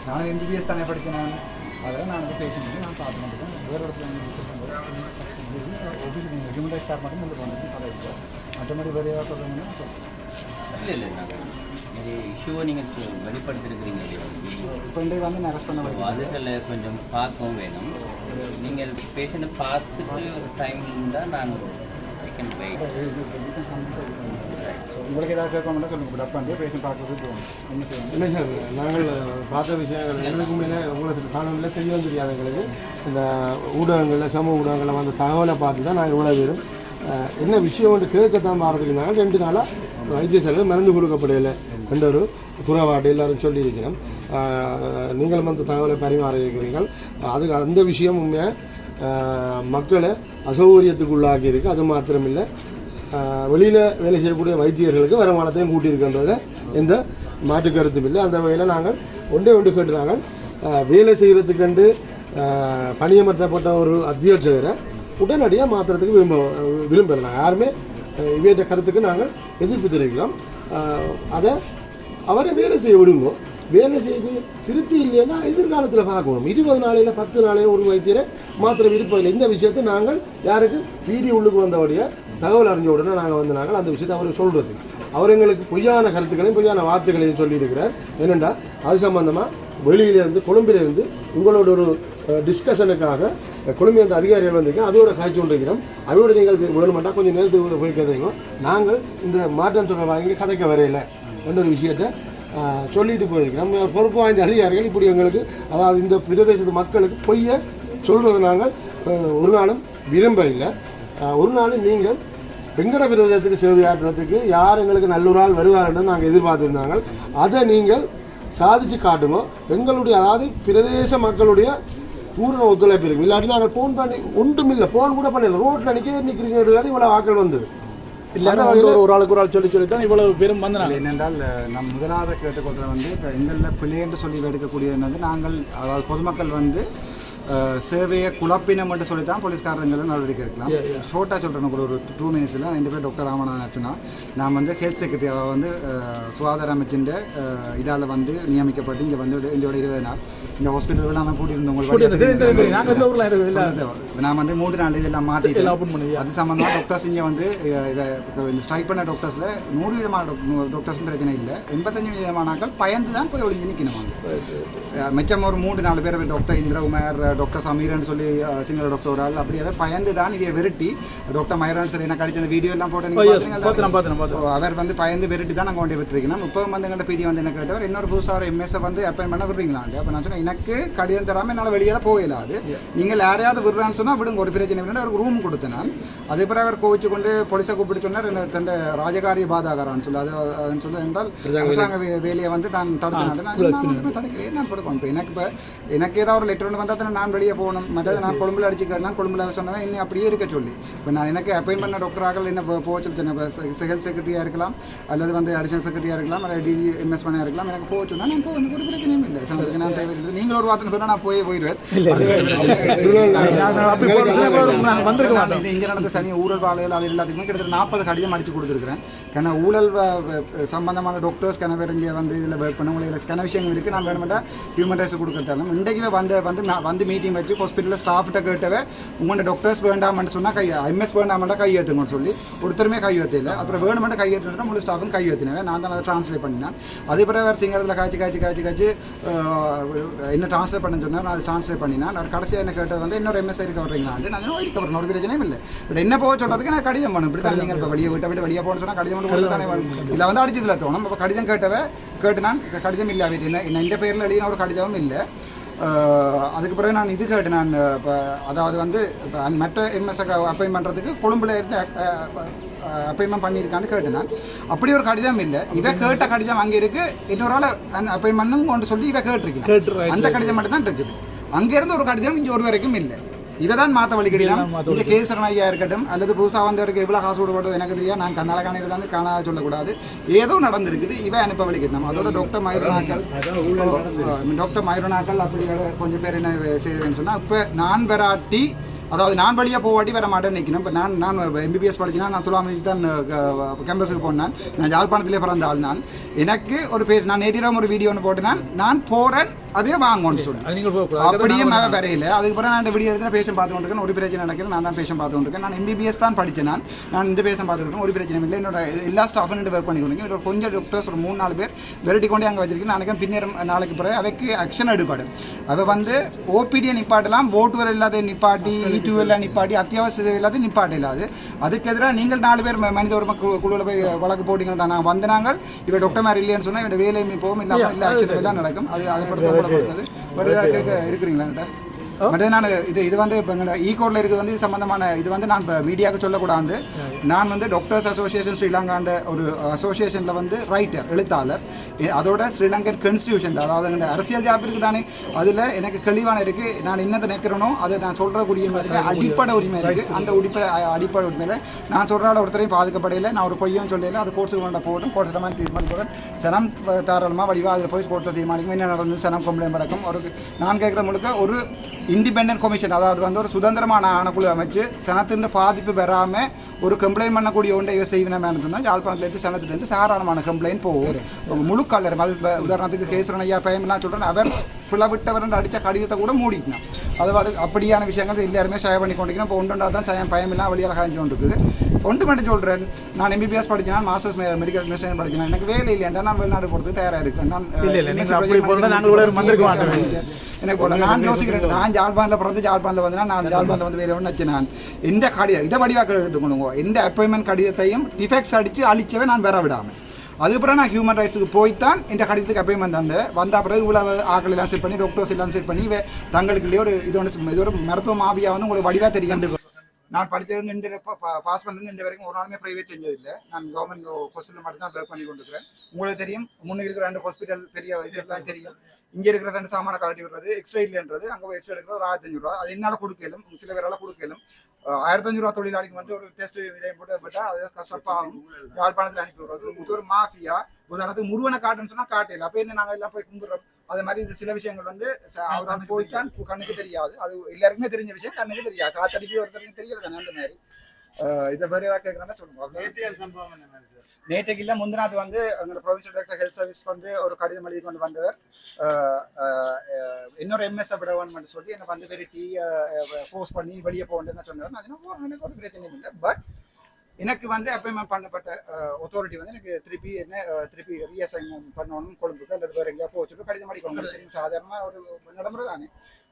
நான் MBBS தானே படித்தேன். நான் அதெல்லாம் நான் வந்து பேசினேன். நான் பார்த்து வந்துட்டேன். வேறு இடத்துல ஆஃபீஸ் ஹியூமன் ரைட்ஸ் ஸ்டாஃப் மட்டும் வந்து வந்துட்டு பழகிட்டு மற்றபடி வேறு ஏதாவது சொல்லுங்கன்னா இல்லை இஷ்யூவை நீங்கள் வெளிப்படுத்திருக்கிறீங்க. இப்போ இன்றைக்கு வந்து நான் அரெஸ்ட் பண்ண அதுகளை கொஞ்சம் பார்க்கவும் வேணும். நீங்கள் பேஷண்ட்டை பார்த்துட்டு ஒரு டைம் இருந்தால் நான் உங்களுக்கு ஏதாவது கேட்கணும்னா சொல்லுங்கள். டப் பண்ணி பேஷண்ட் பார்க்கறது போகணும். என்ன செய்யணும்? இல்லை சார், நாங்கள் பார்த்த விஷயங்கள் எங்களுக்கு முன்னே உங்களுக்கு காணொலியில் தெரிய தெரியாது. எங்களுக்கு இந்த ஊடகங்களில் சமூக ஊடகங்களில் வந்த தகவலை பார்த்து தான் நாங்கள் இவ்வளோ பேரும் என்ன விஷயம் வந்து கேட்கத்தான் மாறதுக்கு நாங்கள் 2 நாளாக வைத்தியசாலையில் மருந்து கொடுக்கப்படையில என்ற ஒரு குறைபாடு எல்லாரும் சொல்லியிருக்கிறோம். நீங்களும் அந்த தகவலை பரிமாற இருக்கிறீர்கள். அதுக்கு அந்த விஷயம் உண்மையாக மக்களை அசௌகரியத்துக்கு உள்ளாக்கி இருக்குது. அது மாத்திரமில்லை, வெளியில் வேலை செய்யக்கூடிய வைத்தியர்களுக்கு வருமானத்தையும் கூட்டியிருக்கின்றதில் எந்த மாற்று கருத்தும் இல்லை. அந்த வகையில் நாங்கள் ஒன்று கேட்டு நாங்கள் வேலை செய்கிறதுக்கென்று பணியமர்த்தப்பட்ட ஒரு அத்தியட்சகரை உடனடியாக மாற்றுறதுக்கு விரும்பலை. நாங்கள் யாருமே இவைய கருத்துக்கு நாங்கள் எதிர்ப்பு தெரிவிக்கிறோம். அதை அவரை வேலை செய்ய விடுங்கோ. வேலை செய்து திருப்தி இல்லைன்னா எதிர்காலத்தில் பார்க்கணும். 20 நாளையில் 10 நாளையில் ஒரு வைத்தியரை மாத்திர விருப்பம் இல்லை. இந்த விஷயத்தை நாங்கள் யாருக்கு வீதி உள்ளுக்கு வந்தபடியாக தகவல் அறிஞ்ச உடனே நாங்கள் அந்த விஷயத்தை அவருக்கு சொல்கிறது. அவர் எங்களுக்கு பொய்யான கருத்துக்களையும் பொய்யான வார்த்தைகளையும் சொல்லியிருக்கிறார். என்னென்னா அது சம்பந்தமாக வெளியிலேருந்து கொழும்பிலிருந்து உங்களோட ஒரு டிஸ்கஷனுக்காக கொழும்பு அந்த அதிகாரிகள் வந்திருக்கேன். அதோட காய்ச்சி கொண்டிருக்கிறோம். அதோட நீங்கள் வேணுமெண்டா கொஞ்சம் நேரத்துக்கு போய் கதைங்க. நாங்கள் இந்த மாற்றம் தொடர்பாக இங்கே கதைக்க வரையில என்ற ஒரு விஷயத்தை சொல்லிட்டு போயிருக்கிறோம். பொறுப்பு வாய்ந்த அதிகாரிகள் இப்படி எங்களுக்கு, அதாவது இந்த பிரதேசத்து மக்களுக்கு பொய்யை சொல்வது நாங்கள் ஒரு நாளும் விரும்ப இல்லை. ஒரு நாளும் நீங்கள் வெங்கட பிரதேசத்துக்கு சேவையாற்றுறதுக்கு யார் எங்களுக்கு நல்லூரால் வருவார்ன்னு நாங்கள் எதிர்பார்த்துருந்தாங்க. அதை நீங்கள் சாதித்து காட்டுங்க. எங்களுடைய, அதாவது பிரதேச மக்களுடைய பூர்ண ஒத்துழைப்பு இருக்கும். இல்லாட்டி நாங்கள் ஃபோன் பண்ணி ஒன்றும் இல்லை, ஃபோன் கூட பண்ணல, ரோட்டில் நிற்கிறீங்க இவ்வளோ ஆக்கள் வந்தது இல்லாத ஒரு ஆளுக்கு ஒரு ஆள் சொல்லி தான் இவ்வளவு பேரும் வந்தாங்க. என்னென்றால் நம் முதலாவது கேட்டுக்கொள்கிற வந்து இப்போ எங்களில் பிள்ளை என்று சொல்லி எடுக்கக்கூடியது வந்து நாங்கள், அதாவது பொதுமக்கள் வந்து சேவையை குழப்பினம் மட்டும் சொல்லி தான் போலீஸ்காரங்களும் நடவடிக்கை எடுக்கலாம். ஷோர்ட்டாக சொல்கிறேன், கூட ஒரு 2 மினிட்ஸில் 2 பேர் டாக்டர் ராமநாதன் அர்ச்சனா, நான் வந்து ஹெல்த் செக்ரட்டரி, அதாவது வந்து சுகாதார அமைச்சின் இதால் வந்து நியமிக்கப்பட்டு இங்கே வந்து இதோட 20 நாள் இந்த ஹாஸ்பிட்டலில் நான் கூட்டியிருந்தேன். நான் வந்து 3 நாள் இதெல்லாம் மாற்றிட்டு அது சம்மந்தமாக டாக்டர்ஸ் இங்கே வந்து இந்த ஸ்ட்ரைக் பண்ண டாக்டர்ஸில் 100 விதமான டாக்டர்ஸும் பிரச்சனை இல்லை, 85 விதமானாக்கள் பயந்து தான் போய் ஒழிஞ்சு நிற்கணும். மிச்சம் ஒரு 3-4 பேர் டாக்டர் இந்திரகுமார், டாக்டர் சமீரன் சொல்லி சிங்கள டாக்டர் ஒரு ஆள், அப்படியே பயந்து தான் இவைய விரட்டி டாக்டர் மயூரன் சார் என்ன கடிச்ச வீடியோ எல்லாம் போட்டு அவர் வந்து பயந்து விரட்டி தான் நாங்கள் கொண்டு விட்டுருக்கணும். இப்போ வந்து எங்கள்கிட்ட பிடி வந்து என்ன கேட்டவர், இன்னொரு புதுசாக எம்எஸ்ஸை வந்து அப்பாயின் பண்ண விடுறீங்களாண்டு. அப்போ நான் சொன்னேன், எனக்கு கடிதம் தராமல் என்னால் வெளியேற போயிடாது, நீங்கள் யாரையாவது விடுறான்னு சொன்னால் விடுங்க, ஒரு பிரச்சனை இல்லை. அவருக்கு ரூம் கொடுத்தேன் நான். அதே பிறகு அவர் கோவிச்சு கொண்டு போலீஸை கூப்பிட்டு சொன்னார், தன் ராஜகாரிய பாதாகரான்னு சொல்லி அதுன்னு சொல்லி என்றால் அரசாங்க வேலையை வந்து தான் தடுத்து தடுக்கிறேன் நான் கொடுக்கணும். இப்போ எனக்கு ஏதாவது ஒரு லெட்டர் ஒன்று வந்தால் தான் நான் வெளியே போகணும். மற்றது நான் கொழும்புல அடிச்சுக்கிறேன், கொழும்புல சொன்னேன் இன்னும் அப்படியே இருக்க சொல்லி. இப்போ நான் எனக்கு அப்பாயின் பண்ண டாக்டராக என்ன போக சொல்லி ஹெல்த் செக்ரட்டரியாக இருக்கலாம், அல்லது வந்து அடிஷனல் செக்ரட்டரியாக இருக்கலாம், அல்லது DMS பண்ண இருக்கலாம். எனக்கு போக சொன்னால் நான் போக ஒரு பிரச்சனையும் இல்லை. சமத்துக்கு நான் தேவையில்லை. நீங்கள் ஒரு வார்த்தை சொன்னால் நான் போயிடுவேன். இங்கே நடந்த சனி ஊழல் வாழைகள் அது எல்லாத்துக்குமே கிட்டத்தட்ட 40 கடிதம் அடித்து கொடுத்துருக்கிறேன். ஏன்னா ஊழல் சம்பந்தமான டாக்டர்ஸ் கனவேரஞ்சியை வந்து இதில் ஒர்க் பண்ண உங்களுக்கு கன விஷயங்கள் இருக்குது. நான் வேணுமெண்டா ஹியூமன் ரைட்ஸ் கொடுக்கறதாலும் இன்றைக்குமே வந்து மீட்டிங் வச்சு ஹாஸ்பிட்டலில் ஸ்டாஃப்கிட்ட கேட்டவே உங்களோட டாக்டர்ஸ் வேண்டாம்னு சொன்னால் MS வேண்டாமட்டா கையேற்றுங்கன்னு சொல்லி ஒருத்தருமே கையேற்றில்லை. அப்புறம் வேணுமெண்டா கையேற்றினா முழு ஸ்டாஃபும் கையேற்றினேன். நான் தான் அதை ட்ரான்ஸ்லேட் பண்ணினேன். அதே பிறகு வேறு சிங்களத்தில் காய்ச்சி என்ன ட்ரான்ஸ்லேட் பண்ண சொன்னால் நான் அதை ட்ரான்ஸ்லேட் பண்ணினேன். நான் கடைசியாக என்ன கேட்டது வந்து இன்னொரு MS இருக்க வர்றீங்களான்னு. நான் இருக்க வரணும், ஒரு பிரச்சனையும் இல்லை. பட் என்ன போக சொல்கிறதுக்கு நான் கடிதம் பண்ணணும். இப்படி தான் நீங்கள் இப்போ வெளியே விட்டு வெளியே போகணும்னு சொன்னால் கடிதம் பண்ணி தானே வேணும். இதில் வந்து அடிச்சதில் தோணும். இப்போ கடிதம் கேட்டு நான் கடிதம் இல்லை வீட்டில் என்ன இந்த பேரில் எழுதின ஒரு கடிதமும் இல்லை. அதுக்கு பிறகு நான் இது கேட்டு நான் இப்போ அதாவது வந்து இப்போ மற்ற MS அப்பாயின் பண்ணுறதுக்கு கொழும்புல இருந்து அப்பாயின்மெண்ட் பண்ணியிருக்கான்னு கேட்டு நான் அப்படி ஒரு கடிதம் இல்லை. இவ கேட்ட கடிதம் அங்கே இருக்குது, இன்னொரு ஆள் அப்பாயின்மெண்ட்னு கொண்டு சொல்லி இவ கேட்டிருக்கேன். அந்த கடிதம் மட்டும் தான் இருக்குது. அங்கேருந்து ஒரு கடிதம் இங்கே ஒரு வரைக்கும் இல்லை. இவ தான் மாற்ற வழிகடினா இந்த கேசரன் ஐயா இருக்கட்டும், அல்லது புதுசாக வந்தவருக்கு எவ்வளோ காசு விடுபடுறது எனக்கு தெரியாது. நான் கண்ணால் காணிருந்தாலும் காணாத சொல்லக்கூடாது. ஏதோ நடந்திருக்குது, இவ அனுப்ப வழிகட்டணும். அதோட டாக்டர் மயூரனாக்கள் அப்படி கொஞ்சம் பேர் என்ன செய்வேன்னு சொன்னால், இப்போ நான் வராட்டி, அதாவது நான் படியாக போவாட்டி வர மாட்டேன்னு நிற்கணும். இப்போ நான் MBBS படிச்சுனா நான் துலாமிச்சு தான் கேம்பஸுக்கு போனேன். நான் யாழ்ப்பாணத்திலே பிறந்த ஆள். நான் எனக்கு ஒரு நான் நேட்டிராக ஒரு வீடியோ ஒன்று போட்டேன். நான் போகிறேன், அதே வாங்கன்னு சொல்லி அது நீங்கள் அப்படியே வரையில அதுக்கப்புறம் நான் இந்த வீடியோ எடுத்து பேஷன் பார்த்து கொண்டிருக்கேன். ஒரு பிரச்சனை நடக்கல, நான் தான் பேஷன் பார்த்து கொண்டிருக்கேன். நான் MBBS தான் படித்தேன். நான் இந்த பேஷன் பார்த்துருக்கேன். ஒரு பிரச்சனை இல்லை. என்னோட எல்லா ஸ்டாஃபும் ஒர்க் பண்ணி கொடுங்க. கொஞ்சம் டாக்டர்ஸ் ஒரு 3-4 பேர் வெரைட்டி கொண்டே அங்கே வச்சிருக்கேன். நாளைக்கு பின்னர் நாளைக்கு பிறகு அவைக்கு ஆக்ஷன் எடுப்பாடு. அதை வந்து ஓபிடியை நிப்பாட்டலாம், ஓட்டுவர் இல்லாத நிப்பாட்டி, E2 எல்லாம் நிப்பாட்டி, அத்தியாவசிய இல்லாத நிப்பாட்டு இல்லாது. அதுக்கு எதிராக நீங்கள் 4 பேர் மனித உரிமை குழுவில் போய் வழக்கு போட்டிங்கன்னா நாங்கள் வந்து நாங்கள் இவ டாக்டர் மாதிரி இல்லைன்னு சொன்னால் இவங்க வேலையுமே போகும், இல்லாமல் இல்லை ஆக்ஷன் எல்லாம் நடக்கும். அது அதை பொறுத்தது இருக்கிறீங்களா? பட் நான் இது வந்து இப்போ எங்களோட ஈகோடில் இருக்கிறது வந்து சம்மந்தமான இது வந்து நான் இப்போ மீடியாவுக்கு சொல்லக்கூடாது. நான் வந்து டாக்டர்ஸ் அசோசியேஷன் ஸ்ரீலங்காண்ட ஒரு அசோசியேஷனில் வந்து ரைட்டர் எழுத்தாளர். அதோட ஸ்ரீலங்கன் கான்ஸ்டியூஷன், அதாவது எங்கள் அரசியல் ஜாப் இருக்குது தானே, அதில் எனக்கு தெளிவான இருக்குது. நான் என்னத்தை நினைக்கிறேனோ அதை நான் சொல்கிற உரிமை இருக்குது, அடிப்படை உரிமை இருக்குது. அந்த அடிப்படை உரிமையில் நான் சொல்கிறால ஒருத்தரையும் பாதுகாப்படையில் நான் ஒரு பொய்யும் சொல்லல. அது கோர்ட்ஸுக்கு வேண்ட போகட்டும், கோர்ட்டில் மாதிரி ட்ரீட்மெண்ட் போகிறேன். சனம் தாராளமாக வடிவாக அதில் போய் கோர்ட்டில் தீர்மானிக்கும் என்ன நடந்து சனம் கம்ப்ளைண்ட் நடக்கும். ஒரு நான் கேட்குற முழுக்க ஒரு இண்டிபெண்டன்ட் கமிஷன், அதாவது வந்து ஒரு சுதந்திரமான ஆணைக்குழு அமைச்சு சனத்தின் பாதிப்பு பெறாமல் ஒரு கம்ப்ளைண்ட் பண்ணக்கூடிய ஒன்றை இவ செய்வினமே சொன்னால் யாழ்ப்பாணத்துலேருந்து சனத்துலேருந்து தாராளமான கம்ப்ளைண்ட் போகும். முழு கலர் அது உதாரணத்துக்கு கேசரன் ஐயா பயம்லாம் சொல்கிறேன், அவர் பிளவிட்டவர் அடித்த கடிதத்தை கூட மூடிக்கணும். அதாவது அப்படியான விஷயங்கள் எல்லாருமே ஷேர் பண்ணி கொண்டிருக்கணும். இப்போ ஒன்றுண்டா தான் பயமில்லாம் வெளியாக காய்ச்சி கொண்டு இருக்குது. ஒன்று மட்டும் சொல்கிறேன், நான் MBBS படித்தேன், மாஸ்டர்ஸ் மெடிக்கல் அட்மினிஸ்ட்ரேஷன் படித்தேன். எனக்கு வேலை இல்லையா, நான் வெளிநாடு போகிறதுக்கு தயாராக இருக்கேன். நான் எனக்கு போல நான் யோசிக்கிறேன், நான் ஜாழ்ப்பாணத்தில் பிறந்து ஜாழ்ப்பாணத்தில் வந்தேன்னா நான் ஜாழ்ப்பாணத்தில் வந்து வேறு ஒன்று வச்சு நான் எந்த கடிதம் இதை வடிவாக எடுத்துக்கணுங்க. எந்த அப்பாயின்மெண்ட் கடிதத்தையும் டிஃபெக்ட்ஸ் அடித்து அழிச்சவே நான் வர விடாமல். அதுக்கப்புறம் நான் ஹியூமன் ரைட்ஸுக்கு போய்த்தான் இந்த கடிதத்துக்கு அப்பாயின்மெண்ட் வந்த பிறகு இவ்வளோ ஆக்கள் எல்லாம் செட் பண்ணி டாக்டர்ஸ் எல்லாம் செட் பண்ணி தங்களுக்கு இல்லையோ இது ஒரு மருத்துவ மாபியா வந்து உங்களுக்கு வடிவாக தெரியும். நான் படித்தது இந்த பாஸ் பண்ணுறது இந்த வரைக்கும் ஒரு நாளுமே ப்ரைவேட் செஞ்சதில்லை. நான் கவர்மெண்ட் ஹாஸ்பிட்டல் மட்டும் தான் ஒர்க் பண்ணி கொண்டிருக்கிறேன். உங்களுக்கு தெரியும், முன்னே இருக்கிற 2 ஹாஸ்பிட்டல் பெரிய இதெல்லாம் தெரியும். இங்கே இருக்கிற 2 சாமான கலட்டி விடுறது எக்ஸ்ட்ரா இல்லைன்றது, அங்கே போய் எக்ஸ்ட்ரா எடுக்கிறது ஒரு 1500 ரூபா. அது என்னால் கொடுக்கலும், சில பேரால் கொடுக்கலும். 1500 ரூபா தொழிலாளிக்கு வந்து ஒரு டெஸ்ட் விலையை போட்டு போட்டால் அது கஷ்டப்பாகும். யாழ்ப்பாணத்தில் அனுப்பி விடுறது இது ஒரு மாஃபியா. உதாரணத்துக்கு முருகனை காட்டுன்னு சொன்னால் காட்டையில் அப்போ என்ன நாங்கள் எல்லாம் போய் கும்பிடுறோம். அது மாதிரி இது சில விஷயங்கள் வந்து அவரால் போய்த்தான் கண்ணுக்கு தெரியாது. அது எல்லாருக்குமே தெரிஞ்ச விஷயம், கண்ணுக்கு தெரியாது. காத்தடிக்கு ஒருத்தருக்கு தெரியல தானே. அந்த மாதிரி இதை வேறு ஏதாவது கேட்குறேன்னா சொல்லுங்க. நேற்றுக்கு இல்லை முந்தினாது வந்து எங்களோட ப்ரொவின்சியல் டைரக்டர் ஹெல்த் சர்வீஸ் வந்து ஒரு கடிதம் எழுதி கொண்டு வந்தவர் இன்னொரு MS விடவன் சொல்லி எனக்கு வந்து வெரைட்டி போஸ்ட் பண்ணி வெளியே போகணுன்னு சொன்னார். நான் எனக்கு ஒரு பிரச்சனையும் இல்லை. பட் எனக்கு வந்து அப்பாயின்மெண்ட் பண்ணப்பட்ட அத்தாரிட்டி வந்து எனக்கு திருப்பி ரீஅசைன்மெண்ட் பண்ணணும் கொழும்புக்கு அல்லது வேறு எங்கேயா போச்சுட்டு கடிதம் அடிக்கணும். தெரியும், சாதாரணமாக ஒரு நடைமுறை தானே.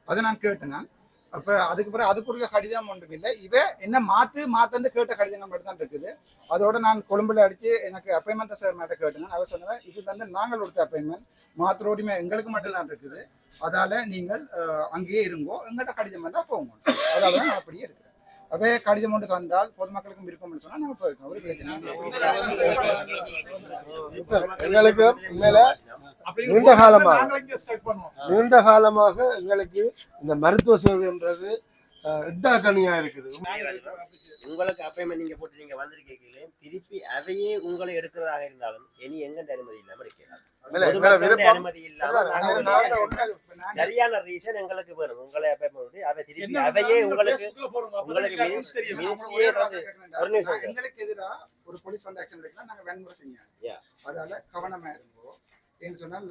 அதை நான் கேட்டேன். நான் அப்போ அதுக்கு பிறகு அதுக்குரிய கடிதம் ஒன்றும் இல்லை. என்ன மாற்றுன்னு கேட்ட கடிதங்கள் மட்டும் தான் இருக்குது. அதோட நான் கொழும்புல அடித்து எனக்கு அப்பாயின்மெண்ட் சார் மேட்ட கேட்டேன். அவர் சொன்னேன், இது வந்து நாங்கள் கொடுத்த அப்பாயின்மெண்ட், மாத்திர உரிமை எங்களுக்கு மட்டும்தான் இருக்குது. அதால் நீங்கள் அங்கேயே இருங்கோ, எங்கள்கிட்ட கடிதம் வந்தால் போங்க. அதால் தான் நான் அப்படியே இருக்கிறேன். அப்போ கடிதம் ஒன்று தந்தால் பொதுமக்களுக்கும் விருப்பம்னு சொன்னால் நாங்கள் போயிருக்கோம். ஒரு பிரச்சனை எங்களுக்கு உண்மையில நீண்ட காலமாக எங்களுக்கு இந்த மருத்துவ சேவைன்றது இட்டாக்கணியா இருக்குது. உங்களுக்கு அப்பாயின்மெண்ட் நீங்க போட்டு நீங்க வந்திருக்கீங்க, திருப்பி அதையே உங்களை எடுக்கிறதாக இருந்தாலும் இனி எங்க அனுமதி இல்லாம இருக்கிறாங்க. அனுமதி இல்லாம சரியான ரீசன் எங்களுக்கு வேணும். உங்களை அப்பாயின்மெண்ட் அதை திருப்பி அதையே உங்களுக்கு எங்களுக்கு எதிராக ஒரு போலீஸ் வந்து ஆக்ஷன் எடுக்கலாம். நாங்கள் வன்முறை செய்ய அதால கவனமா இருந்தோம். ஏன்னு சொன்னால்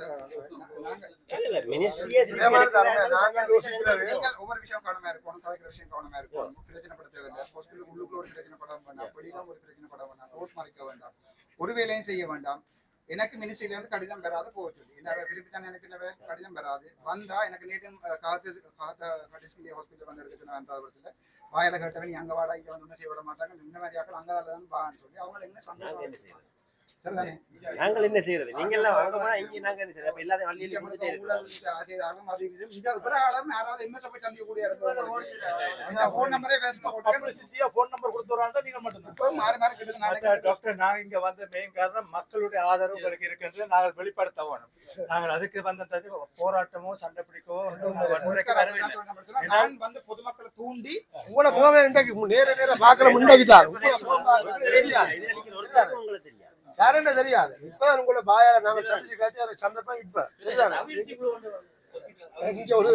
ஒவ்வொரு விஷயம் கவனமா இருக்கணும், கதைக்கிற விஷயம் கவனமா இருக்கணும், பிரச்சனை பட தேவையில்லை. ஹாஸ்பிட்டல் உள்ளுக்குள்ள ஒரு பிரச்சனை பட வேண்டாம், வெளியில ஒரு பிரச்சனை பட வேண்டாம், ரோட் மறைக்க வேண்டாம், ஒரு வேலையும் செய்ய வேண்டாம். எனக்கு மினிஸ்ட்ரியில இருந்து கடிதம் பெறாது போக சொல்லி என்ன விரும்பி தான் நினைப்பினவே கடிதம் பெறாது வந்தா எனக்கு நேற்று ஹாஸ்பிட்டல் வந்து எடுத்துக்கணும். வென்றாபுரத்தில் வாயில கேட்டவன் அங்கே வாடா இங்கே வந்து செய்ய விட மாட்டாங்க. இந்த மாதிரி ஆக்கள் அங்கே தான் வான்னு சொல்லி அவங்க என்ன சந்தோஷம். சரிதானே, நாங்கள் என்ன செய்யறது? நீங்க எல்லாம் வாங்க போனா இங்க நாங்க என்ன செய்யறது? அப்ப எல்லாரும் வள்ளியில யாராவது எம்எஸ் போய் சந்திக்க கூடிய போன் நம்பரே போன் நம்பர் கொடுத்துறாங்க. நீங்க மட்டும் மாறி மாறி கிட்ட டாக்டர் நாங்க இங்க வந்து மெயின் காரணம் மக்களுடைய ஆதரவு உங்களுக்கு இருக்கிறது நாங்கள் வெளிப்படுத்த வேணும். நாங்கள் அதுக்கு வந்தது போராட்டமோ சண்டை பிடிக்கவோ நான் வந்து பொதுமக்களை தூண்டி உங்களை போவே நேர பாக்குற முன்னாடிதான் உங்களுக்கு தெரியாது, யாருன்னு தெரியாது. இப்பதான் உங்களை பாயால நாம சந்திச்சு காய்ச்சி சந்தர்ப்பம் இப்ப இங்க ஒரு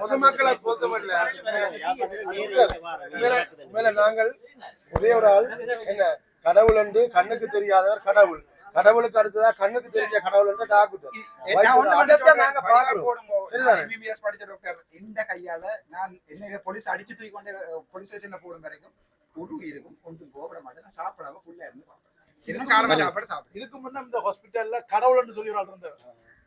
பொதுமக்களை பொறுத்தவரை நாங்கள் ஒரே ஒரு ஆள் என்ன கடவுள் என்று கண்ணுக்கு தெரியாதவர் கடவுள். கடவுளுக்கு அடுத்ததா கண்ணுக்கு தெரிஞ்ச கடவுள் டாக்டர் நான் ஒண்ணு மட்டும் சொல்றேன், நாங்க வடிவா பாக்குறோம். போடுங்க. சரிதானே? நான் MBBS படிச்ச டாக்டர். இந்த கையால நான் என்ன போலீஸ் அடிச்சு தூக்கி கொண்டு போலீஸ் ஸ்டேஷன்ல போடும் வரைக்கும் ஒரு இருக்கும் கொண்டு போக விட மாட்டேன். நான் சாப்பிடாம ஃபுல்லா இருந்து பார்ப்பேன். என்ன காரணம் சாப்பிட இதுக்கு முன்ன இந்த ஹாஸ்பிட்டல்ல கடவுள்னு சொல்லி ஒரு ஆள் இருந்தார்.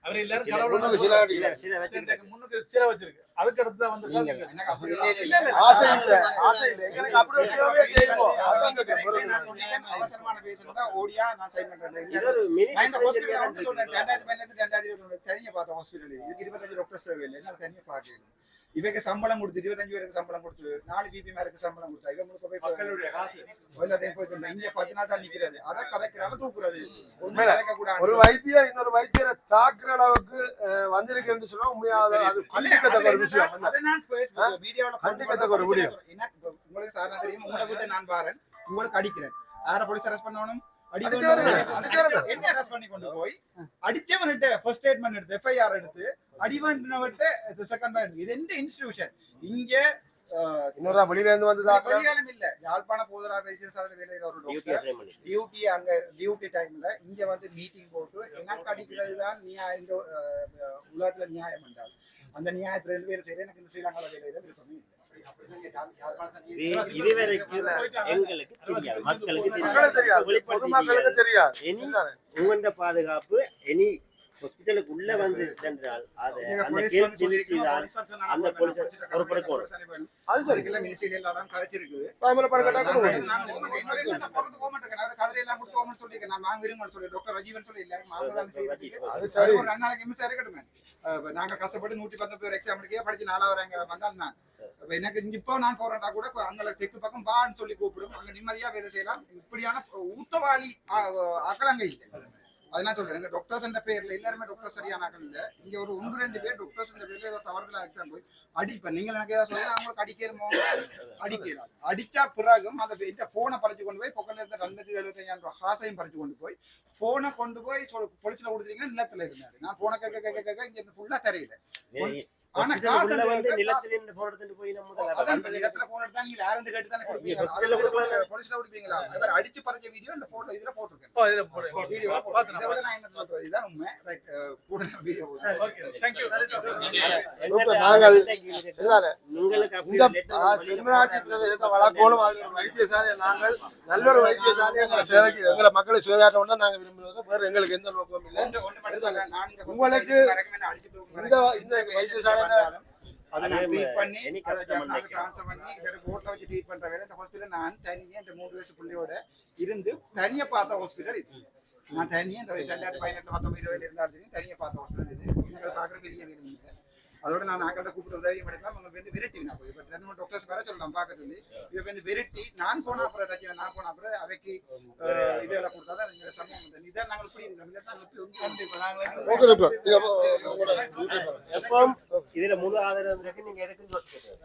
அவர் எல்லாரும் கடவுள் சில வச்சிருக்காங்க. முன்னுக்கு சிலை வச்சிருக்கு. அதுக்கு அடுத்து தான் வந்து எனக்கு அப்படி ஒரு ஆசை இல்ல, இல்லை. இல்ல. ஆசை இல்ல, ஆசை இல்ல. எங்களுக்கு அப்படி ஒரு சேவையே செய்வோம். அதான் கேக்குறேன். நான் சொன்னேன், அவசரமான பேசுறதா ஓடியா நான் சைன் பண்றேன். இது ஒரு mini நான் இந்த dispensary ஹாஸ்பிடல் தான் வந்து சொன்னேன் 2015 2020 தனியா பார்த்த ஹாஸ்பிடல். இதுக்கு 25 டாக்டர்ஸ் தேவையில்லை. என்னால தனியா பார்க்கல. இவங்க சம்பளம் கொடுத்து 25 பேருக்கு சம்பளம் கொடுத்து 4 பிபி மேருக்கு சம்பளம் கொடுத்தா இவங்க முழுக்க போய் மக்களுடைய காசு. எல்லாத்தையும் போய் சொன்னேன். இங்க 10 நாள் தான் நிக்கிறது. அதை கதைக்கிறாங்க தூக்குறது. ஒண்ணு கதைக்க கூடாது. ஒரு வைத்தியர் இன்னொரு வைத்தியரை தாக்குற அளவுக்கு வந்திருக்குன்னு சொன்னா உண்மையா அது கண்டிக்கத்தக்க ஒரு விஷயம். அதை நான் மீடியாவில் கண்டிக்கத்தக்க ஒரு முடியும். உங்களுக்கு சாரா தெரியும், உங்களை விட்டு நான் பாரேன், உங்களுக்கு அடிக்கிறேன். யார போலீஸ் அரெஸ்ட் பண்ணணும்? என்ன அரெஸ்ட் பண்ணி கொண்டு போய் அடிச்சவன்கிட்ட ஃபர்ஸ்ட் ஸ்டேட்மெண்ட் எடுத்து FIR எடுத்து அடிவன்ட்டு செகண்ட் பேண்ட். இது எந்த இன்ஸ்டிடியூஷன்? இங்க இன்னொரு வெளியில இருந்து வந்து வெளியாலும் இல்ல. யாழ்ப்பாண போதரா வைத்தியசாலை வேலையில ஒரு டாக்டர் டியூட்டி அங்க டியூட்டி டைம்ல இங்க வந்து மீட்டிங் போட்டு எனக்கு அடிக்கிறது தான் இந்த உலகத்துல நியாயம் என்றால் அந்த நியாயத்துல 2 பேரும் சரி. எனக்கு இந்த ஸ்ரீலங்கால வேலையில விருப்பமே இல்லை. இதுவரைக்கும் எங்களுக்கு தெரியாது, மக்களுக்கு தெரியாது, பொதுமக்களுக்கு தெரியாது. உங்களோட பாதுகாப்பு எனி ஹாஸ்பிட்டலுக்கு உள்ள வந்து சென்றால் அது அந்த கேஸ் தெரிவிச்சுதான் அந்த போலீஸ் பொறுப்பெடுக்கணும். அது சரி. மினிஸ்ட்ரி எல்லாம் கதைச்சிருக்குது. தாமரை பழக்கட்டா நாங்க கஷ்டப்பட்டு 119 எக்ஸாம் படிச்சு 4வது வந்தால் நான் எனக்கு இப்போ நான் போறேன்டா கூட அங்க தெற்கு பக்கம் பான்னு சொல்லி கூப்பிடும். அங்க நிம்மதியா வேலை செய்யலாம். இப்படியான ஊத்தவாளி அக்கலங்க இல்லை. அதெல்லாம் சொல்றேன். டாக்டர்ஸ் என்ற பேர்ல எல்லாருமே டாக்டர் சரியான ஆக்கள் இல்ல. இங்க ஒரு 1-2 பேர் டாக்டர்ஸ் என்ற பேர்ல ஏதோ தவறுதலா எக்ஸாம் போய் அடிப்பேன். நீங்க எனக்கு ஏதாவது சொல்லலாம், அவங்களுக்கு அடிக்கிறமோ அடிக்கலாம். அடிச்சா பிறகும் அந்த இந்த போனை பறிச்சு கொண்டு போய் பொக்கல்ல இருந்த 275,000 காசையும் பறிச்சு கொண்டு போய் போனை கொண்டு போய் போலீஸ்ல கொடுத்துட்டீங்கன்னா நிலத்துல இருந்தாரு. நான் போனை கேட்க இங்க ஃபுல்லா தெரியல. ஆனா காசு நிலத்திலிருந்து போராட்டத்துக்கு போய் நம்ம நிலத்துல போன் எடுத்தா நீங்க யாரும் கேட்டு தானே கொடுப்பீங்க. போலீஸ்ல கொடுப்பீங்களா? இவர் அடிச்சு பறிச்ச வீடியோ இந்த போட்டோ இதுல போட்டிருக்கேன். வீடியோ இதை விட நான் என்ன சொல்றேன், இதுதான் உண்மை. ரைட், கூட வீடியோ நாங்கள் உங்களுக்கு வழக்கோடும் வைத்தியசாலை நாங்கள் நல்ல ஒரு வைத்தியசாலை எங்களை சேவைக்கு எங்களை மக்களை சேவையாற்ற நாங்கள் விரும்புவது. வேறு எங்களுக்கு எந்த நோக்கமும் இல்லை. உங்களுக்கு இந்த வைத்தியசாலை அதை நான் ட்ரீட் பண்ணி ட்ரான்ஸ்ஃபர் பண்ணி கோர்ட்ல வச்சு ட்ரீட் பண்ற வேலை இந்த ஹாஸ்பிட்டல் நான் தனியே இந்த 3 வயசு பிள்ளையோட இருந்து தனியா பார்த்த ஹாஸ்பிட்டல் இது. நான் தனியே இந்த 2018 19 இருந்தாலும் தனியா பார்த்த ஹாஸ்பிட்டல் இது. எனக்கு அதை பார்க்குற பெரிய வேலை இல்லை. அதோட நான் நாங்கள்ட்ட கூப்பிட்டு உதவியும் எடுக்கலாம். அவங்க வந்து விரட்டி நான் போய் இப்போ 2 டாக்டர்ஸ் வர சொல்லலாம் பார்க்கறது. இப்போ வந்து விரட்டி நான் போன அப்புறம் தச்சு நான் போன அப்புறம் அவைக்கு இதெல்லாம் கொடுத்தா தான் எங்கள் சமயம் வந்து இதான் நாங்கள் இப்படி எப்போ இதுல முழு ஆதரவு இருக்கு. நீங்க எதுக்குன்னு யோசிக்கிறீங்க?